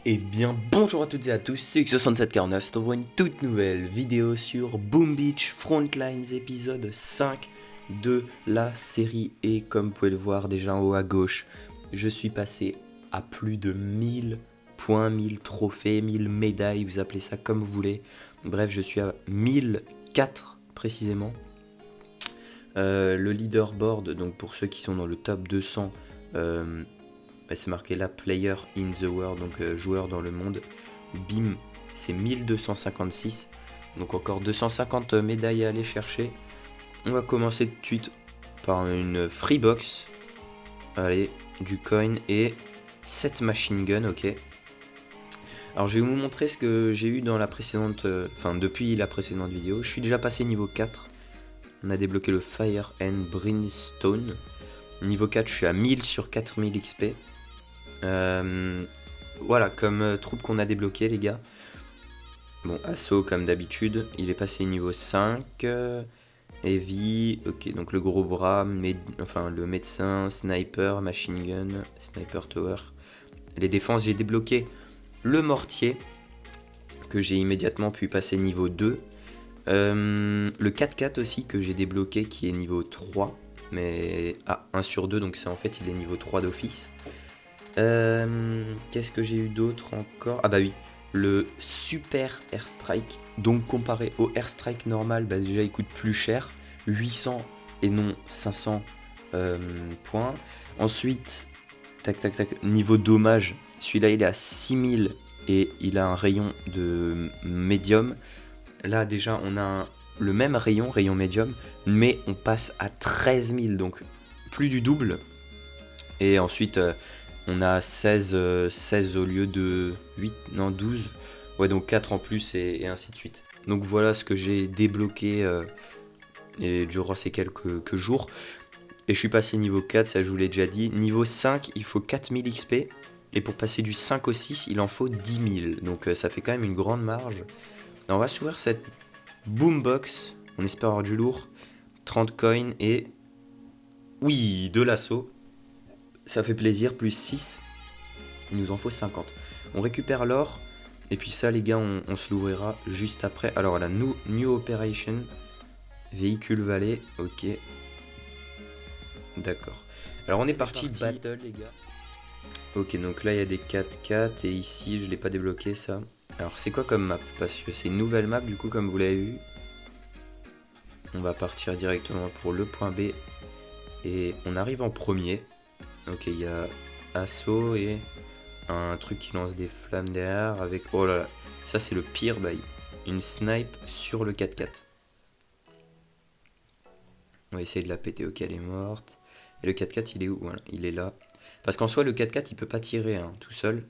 Eh bien bonjour à toutes et à tous, c'est X6749, c'est pour une toute nouvelle vidéo sur Boom Beach Frontlines épisode 5 de la série. Et comme vous pouvez le voir déjà en haut à gauche, je suis passé à plus de 1000 points, 1000 trophées, 1000 médailles, vous appelez ça comme vous voulez. Bref, je suis à 1004 précisément. Le leaderboard, donc pour ceux qui sont dans le top 200, c'est marqué là player in the world, donc joueur dans le monde. Bim, c'est 1256, donc encore 250 médailles à aller chercher. On va commencer tout de suite par une free box. Allez, du coin et 7 machine gun, ok. Alors je vais vous montrer ce que j'ai eu dans la précédente, depuis la précédente vidéo. Je suis déjà passé niveau 4. On a débloqué le Fire and Brimstone. Niveau 4, je suis à 1000 sur 4000 XP. Voilà, comme troupe qu'on a débloqué, les gars. Bon, assaut comme d'habitude. Il est passé niveau 5. Heavy, ok, donc le gros bras, le médecin, sniper, machine gun, sniper tower. Les défenses, j'ai débloqué le mortier, que j'ai immédiatement pu passer niveau 2. Le 4x4 aussi, que j'ai débloqué, qui est niveau 3. Mais 1 sur 2, donc c'est en fait il est niveau 3 d'office. Qu'est-ce que j'ai eu d'autre encore? Ah bah oui, le super airstrike. Donc comparé au airstrike normal, bah déjà il coûte plus cher, 800 et non 500 points. Ensuite, niveau dommage, celui-là il est à 6000 et il a un rayon de médium. Là déjà on a le même rayon médium, mais on passe à 13 000, donc plus du double. Et ensuite on a 16 au lieu de 8, non 12. Ouais, donc 4 en plus et ainsi de suite. Donc voilà ce que j'ai débloqué et durant ces quelques jours. Et je suis passé niveau 4, ça je vous l'ai déjà dit. Niveau 5, il faut 4000 XP. Et pour passer du 5 au 6, il en faut 10 000. Donc ça fait quand même une grande marge. Et on va s'ouvrir cette boombox. On espère avoir du lourd. 30 coins et... Oui, de l'assaut. Ça fait plaisir, plus 6. Il nous en faut 50. On récupère l'or. Et puis ça, les gars, on se l'ouvrira juste après. Alors, la New Operation. Véhicule valet. Ok. D'accord. Alors, on est parti. Battle, les gars. Ok, donc là, il y a des 4x4. Et ici, je ne l'ai pas débloqué, ça. Alors, c'est quoi comme map? Parce que c'est une nouvelle map, du coup, comme vous l'avez vu. On va partir directement pour le point B. Et on arrive en premier. Ok, il y a assaut et un truc qui lance des flammes derrière avec... Oh là là, ça c'est le pire, bah, une snipe sur le 4x4. On va essayer de la péter, ok, elle est morte. Et le 4x4 il est où? Voilà, il est là. Parce qu'en soi le 4x4 il peut pas tirer tout seul.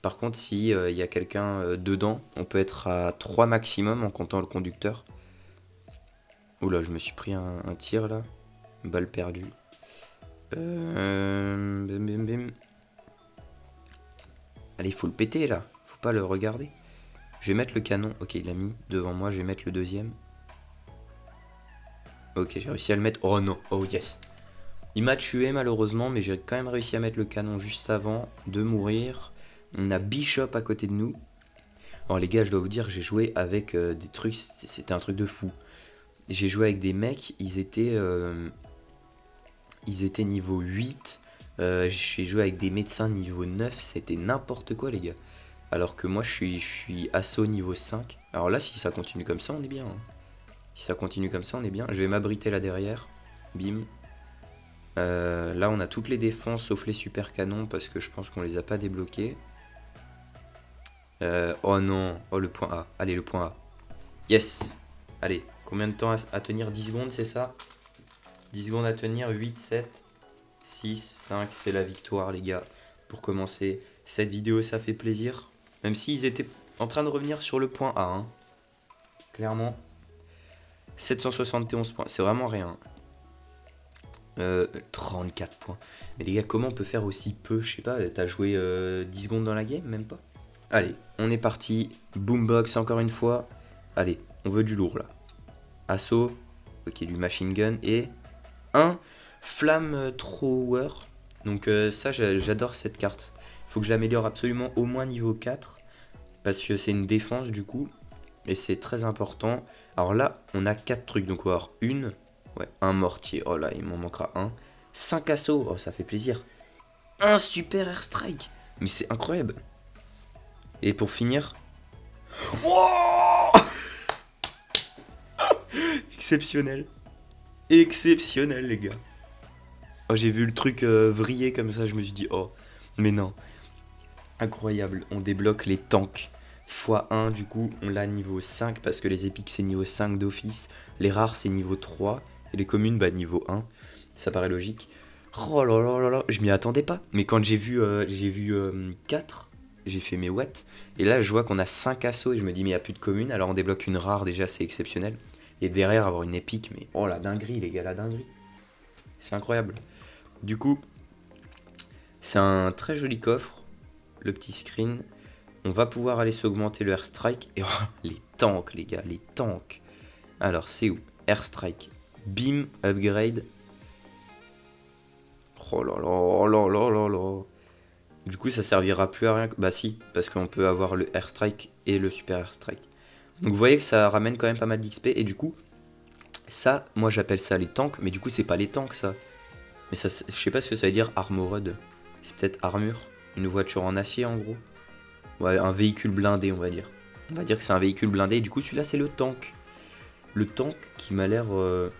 Par contre si il y a quelqu'un dedans, on peut être à 3 maximum en comptant le conducteur. Oula, je me suis pris un tir là. Balle perdue. Bim. Allez, il faut le péter là, faut pas le regarder. Je vais mettre le canon, ok, il l'a mis devant moi, je vais mettre le deuxième. Ok, j'ai réussi à le mettre, oh non, oh yes. Il m'a tué malheureusement, mais j'ai quand même réussi à mettre le canon juste avant de mourir. On a Bishop à côté de nous. Alors les gars, je dois vous dire, j'ai joué avec des trucs, c'était un truc de fou. J'ai joué avec des mecs, ils étaient niveau 8. J'ai joué avec des médecins niveau 9, c'était n'importe quoi les gars. Alors que moi je suis assaut niveau 5. Alors là si ça continue comme ça on est bien. Si ça continue comme ça on est bien. Je vais m'abriter là derrière. Bim. Là on a toutes les défenses sauf les super canons parce que je pense qu'on les a pas débloqués. Oh non. Oh le point A. Allez le point A. Yes. Allez. Combien de temps à tenir? 10 secondes c'est ça? 10 secondes à tenir. 8, 7, 6, 5. C'est la victoire les gars. Pour commencer cette vidéo ça fait plaisir. Même s'ils étaient en train de revenir sur le point A. Clairement. 771 points. C'est vraiment rien. 34 points. Mais les gars, comment on peut faire aussi peu? Je sais pas, t'as joué 10 secondes dans la game? Même pas. Allez, on est parti. Boombox encore une fois. Allez, on veut du lourd là. Assaut. Ok, du machine gun. Et un flamme thrower. Donc ça, j'adore cette carte. Faut que je l'améliore absolument au moins niveau 4. Parce que c'est une défense du coup. Et c'est très important. Alors là, on a 4 trucs. Donc on va avoir un mortier. Oh là, il m'en manquera un. 5 assauts. Oh, ça fait plaisir. Un super airstrike. Mais c'est incroyable. Et pour finir... Oh exceptionnel. Exceptionnel, les gars. Oh, j'ai vu le truc vriller comme ça. Je me suis dit, oh, mais non. Incroyable. On débloque les tanks. x1, du coup, on l'a niveau 5 parce que les épiques c'est niveau 5 d'office. Les rares c'est niveau 3. Et les communes, bah niveau 1. Ça paraît logique. Oh là là là là. Je m'y attendais pas. Mais quand j'ai vu 4, j'ai fait mes what. Et là, je vois qu'on a 5 assauts et je me dis, mais il n'y a plus de communes. Alors on débloque une rare, déjà, c'est exceptionnel. Et derrière, avoir une épique, mais oh la dinguerie, les gars, la dinguerie. C'est incroyable. Du coup, c'est un très joli coffre. Le petit screen. On va pouvoir aller s'augmenter le airstrike. Et oh, les tanks, les gars, les tanks. Alors, c'est où? Airstrike. Beam upgrade. Oh là là, oh là là là là. Du coup, ça servira plus à rien. Bah si, parce qu'on peut avoir le airstrike et le super airstrike. Donc vous voyez que ça ramène quand même pas mal d'XP. Et du coup, ça, moi j'appelle ça les tanks. Mais du coup, c'est pas les tanks, ça. Mais ça, je sais pas ce que ça veut dire, armored. C'est peut-être armure. Une voiture en acier, en gros. Ouais, un véhicule blindé, on va dire. On va dire que c'est un véhicule blindé. Et du coup, celui-là, c'est le tank. Le tank qui m'a l'air... un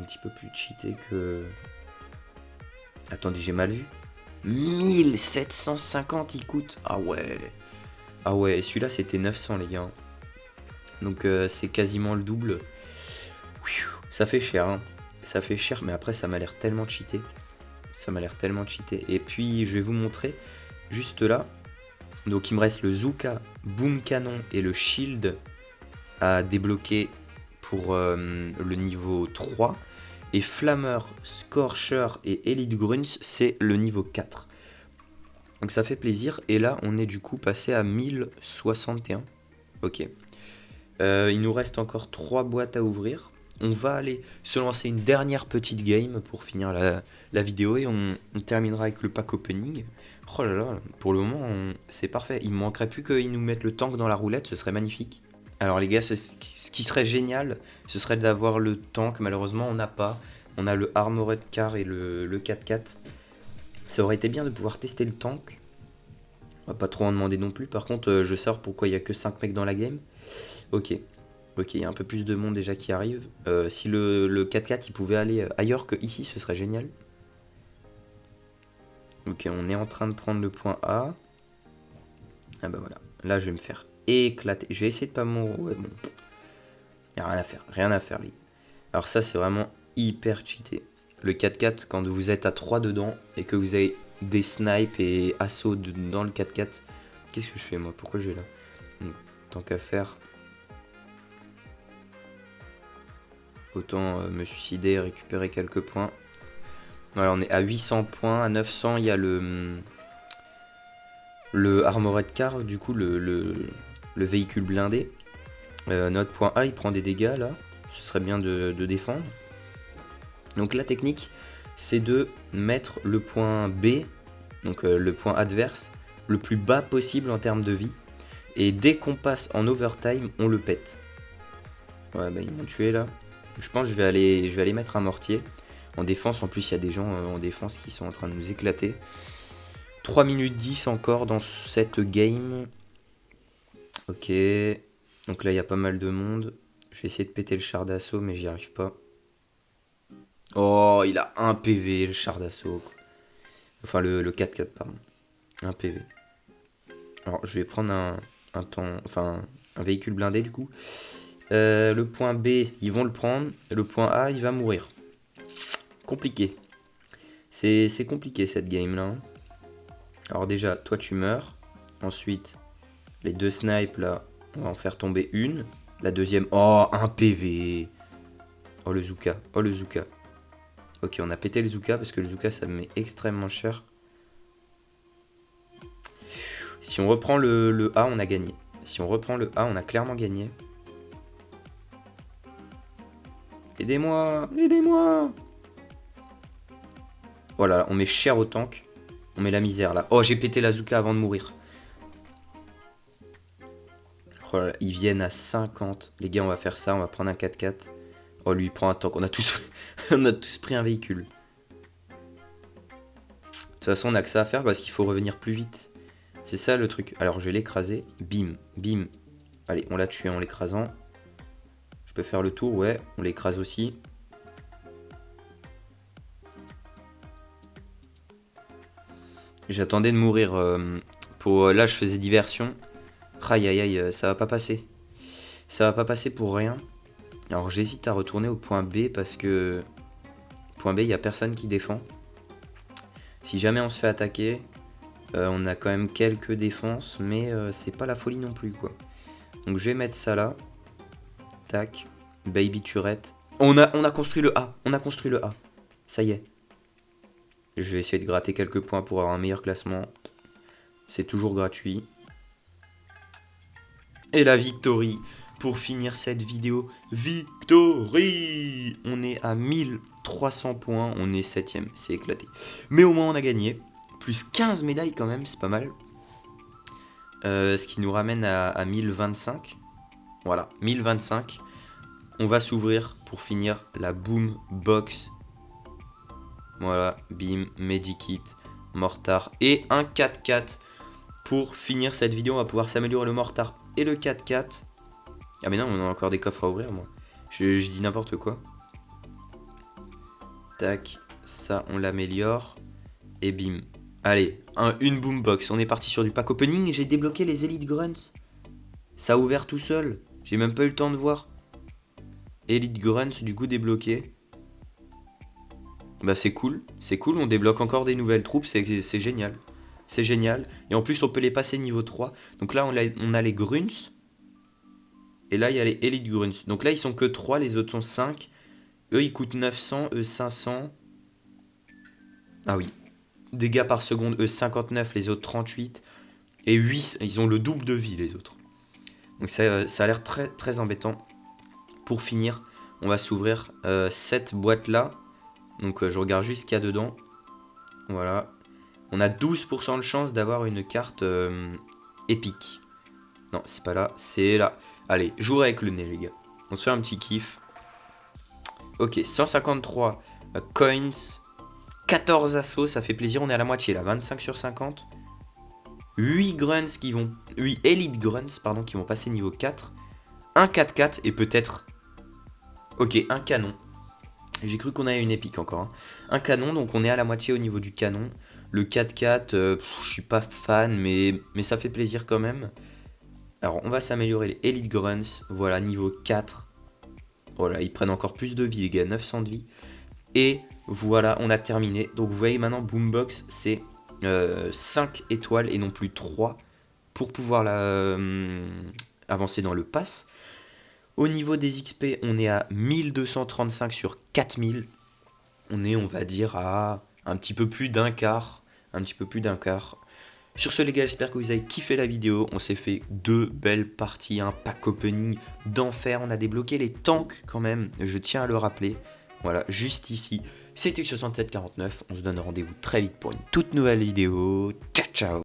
petit peu plus cheaté que... Attendez, j'ai mal vu. 1750 il coûte. Ah ouais. Ah ouais, celui-là, c'était 900, les gars. Donc, c'est quasiment le double. Ça fait cher, hein. Ça fait cher, mais après, ça m'a l'air tellement cheaté. Ça m'a l'air tellement cheaté. Et puis, je vais vous montrer, juste là. Donc, il me reste le Zuka, Boom Canon et le Shield à débloquer pour le niveau 3. Et Flammer, Scorcher et Elite Grunts, c'est le niveau 4. Donc ça fait plaisir. Et là, on est du coup passé à 1061. Ok. Il nous reste encore 3 boîtes à ouvrir. On va aller se lancer une dernière petite game pour finir la vidéo. Et on terminera avec le pack opening. Oh là là, pour le moment, c'est parfait. Il ne manquerait plus qu'ils nous mettent le tank dans la roulette. Ce serait magnifique. Alors les gars, ce qui serait génial, ce serait d'avoir le tank. Malheureusement, on n'a pas. On a le Armored Car et le 4x4. Ça aurait été bien de pouvoir tester le tank. On va pas trop en demander non plus. Par contre, je sors pourquoi il n'y a que 5 mecs dans la game. Ok, il y a un peu plus de monde déjà qui arrive. Si le 4x4 il pouvait aller ailleurs que ici, ce serait génial. Ok, on est en train de prendre le point A. Ah bah voilà, là je vais me faire éclater. Je vais essayer de pas mourir. Ouais, bon. Y a rien à faire, les gars. Alors ça, c'est vraiment hyper cheaté. Le 4x4, quand vous êtes à 3 dedans et que vous avez des snipes et assauts dans le 4x4. Qu'est-ce que je fais moi? Pourquoi je vais là? Tant qu'à faire, autant me suicider et récupérer quelques points. Voilà, on est à 800 points. À 900, il y a le Armored Car, du coup, le véhicule blindé. Notre point A, il prend des dégâts là. Ce serait bien de défendre. Donc la technique, c'est de mettre le point B, donc le point adverse, le plus bas possible en termes de vie. Et dès qu'on passe en overtime, on le pète. Ouais, bah ils m'ont tué là. Je pense que je vais aller mettre un mortier. En défense, en plus, il y a des gens en défense qui sont en train de nous éclater. 3 minutes 10 encore dans cette game. Ok. Donc là, il y a pas mal de monde. Je vais essayer de péter le char d'assaut, mais j'y arrive pas. Oh, il a 1 PV, le char d'assaut. Enfin, le 4x4, pardon. 1 PV. Alors, je vais prendre un véhicule blindé, du coup. Le point B, ils vont le prendre. Le point A, il va mourir. Compliqué. C'est compliqué, cette game-là. Alors déjà, toi, tu meurs. Ensuite, les 2 snipes, là, on va en faire tomber une. La deuxième, oh, 1 PV. Oh, le Zuka. Oh, le Zuka. Ok, on a pété le Zuka parce que le Zuka, ça me met extrêmement cher. Si on reprend le A, on a gagné. Si on reprend le A, on a clairement gagné. Aidez-moi! Aidez-moi! Voilà, on met cher au tank. On met la misère là. Oh, j'ai pété la Zuka avant de mourir. Oh là là, ils viennent à 50. Les gars, on va faire ça. On va prendre un 4x4. Oh, lui, il prend un tank. On a tous, on a tous pris un véhicule. De toute façon, on a que ça à faire parce qu'il faut revenir plus vite. C'est ça le truc. Alors, je vais l'écraser. Bim, bim. Allez, on l'a tué en l'écrasant. Je peux faire le tour, ouais. On l'écrase aussi. J'attendais de mourir pour... là, je faisais diversion. Aïe, aïe, aïe, ça va pas passer. Ça va pas passer pour rien. Alors, j'hésite à retourner au point B parce que... Point B, il n'y a personne qui défend. Si jamais on se fait attaquer, on a quand même quelques défenses, mais c'est pas la folie non plus, quoi. Donc, je vais mettre ça là. Tac. Baby turette. On a construit le A. On a construit le A. Ça y est. Je vais essayer de gratter quelques points pour avoir un meilleur classement. C'est toujours gratuit. Et la victory. Pour finir cette vidéo. Victory. On est à 1300 points. On est 7ème. C'est éclaté. Mais au moins on a gagné. Plus 15 médailles quand même. C'est pas mal. Ce qui nous ramène à 1025. Voilà. 1025. On va s'ouvrir pour finir la boom box. Voilà, bim, medikit, mortar et un 4x4. Pour finir cette vidéo, on va pouvoir s'améliorer le mortar et le 4x4. Ah mais non, on a encore des coffres à ouvrir, moi. Je dis n'importe quoi. Tac, ça on l'améliore. Et bim. Allez, une boombox. On est parti sur du pack opening et j'ai débloqué les Elite Grunts. Ça a ouvert tout seul. J'ai même pas eu le temps de voir. Elite Grunts du coup débloqué. Bah c'est cool, on débloque encore des nouvelles troupes, c'est génial. C'est génial. Et en plus on peut les passer niveau 3. Donc là on a les Grunts. Et là il y a les Elite Grunts. Donc là ils sont que 3, les autres sont 5. Eux ils coûtent 900, eux 500. Ah oui. Dégâts par seconde, eux 59, les autres 38. Et 8, ils ont le double de vie les autres. Donc ça a l'air très très embêtant. Pour finir, on va s'ouvrir cette boîte là. Donc je regarde juste ce qu'il y a dedans. Voilà. On a 12% de chance d'avoir une carte épique. Non, c'est pas là, c'est là. Allez, jour avec le nez les gars. On se fait un petit kiff. Ok, 153 coins. 14 assauts, ça fait plaisir. On est à la moitié là, 25 sur 50. 8 grunts qui vont... 8 elite grunts, pardon, qui vont passer niveau 4. Un 4x4 et peut-être... Ok, un canon. J'ai cru qu'on avait une épique encore. Hein. Un canon, donc on est à la moitié au niveau du canon. Le 4x4, je suis pas fan, mais ça fait plaisir quand même. Alors, on va s'améliorer les Elite Grunts. Voilà, niveau 4. Voilà, ils prennent encore plus de vie, les gars. 900 de vie. Et voilà, on a terminé. Donc, vous voyez maintenant, Boombox, c'est 5 étoiles et non plus 3 pour pouvoir avancer dans le pass. Au niveau des XP, on est à 1235 sur 4000. On est, on va dire, à un petit peu plus d'un quart. Un petit peu plus d'un quart. Sur ce les gars, j'espère que vous avez kiffé la vidéo. On s'est fait 2 belles parties, un pack opening d'enfer. On a débloqué les tanks quand même, je tiens à le rappeler. Voilà, juste ici. C'était 6749. On se donne rendez-vous très vite pour une toute nouvelle vidéo. Ciao, ciao.